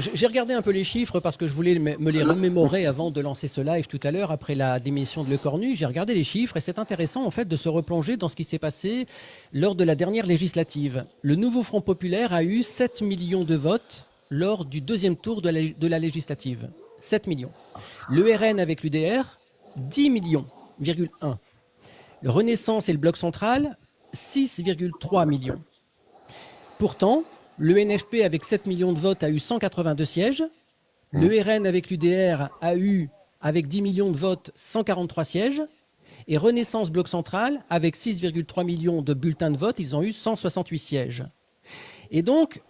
J'ai regardé un peu les chiffres parce que je voulais me les remémorer avant de lancer ce live tout à l'heure, après la démission de Lecornu. J'ai regardé les chiffres et c'est intéressant en fait de se replonger dans ce qui s'est passé lors de la dernière législative. Le nouveau Front populaire a eu 7 millions de votes lors du deuxième tour de la législative. 7 millions. Le RN avec l'UDR, 10 millions,1. Le Renaissance et le Bloc central, 6,3 millions. Pourtant, le NFP avec 7 millions de votes a eu 182 sièges. Le RN avec l'UDR a eu, avec 10 millions de votes, 143 sièges. Et Renaissance Bloc Central, avec 6,3 millions de bulletins de vote, ils ont eu 168 sièges. Et donc,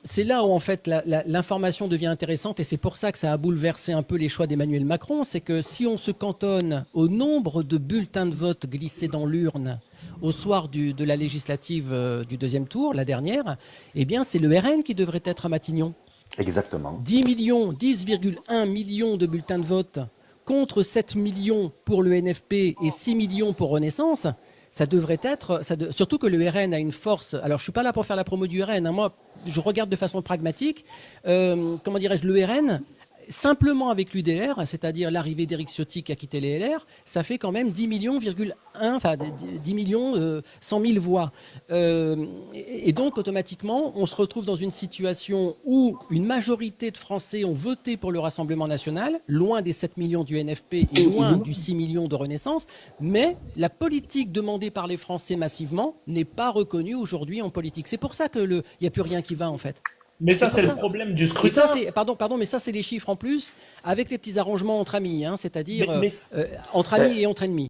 c'est là où en fait l'information devient intéressante et c'est pour ça que ça a bouleversé un peu les choix d'Emmanuel Macron. C'est que si on se cantonne au nombre de bulletins de vote glissés dans l'urne au soir de la législative du deuxième tour, la dernière, eh bien c'est le RN qui devrait être à Matignon. Exactement. 10,1 millions de bulletins de vote contre 7 millions pour le NFP et 6 millions pour Renaissance. Ça devrait être, surtout que le RN a une force. Alors, je suis pas là pour faire la promo du RN. Hein. Moi, je regarde de façon pragmatique. Comment dirais-je, le RN, simplement avec l'UDR, c'est-à-dire l'arrivée d'Éric Ciotti qui a quitté les LR, ça fait quand même 10 millions,1, enfin 10 millions 100 000 voix. Et donc, automatiquement, on se retrouve dans une situation où une majorité de Français ont voté pour le Rassemblement national, loin des 7 millions du NFP et loin du 6 millions de Renaissance, mais la politique demandée par les Français massivement n'est pas reconnue aujourd'hui en politique. C'est pour ça qu'il n'y a plus rien qui va, en fait. Mais ça, c'est le problème du scrutin. Pardon, mais ça, c'est les chiffres en plus, avec les petits arrangements entre amis, hein, c'est-à-dire Mais- entre amis et entre ennemis.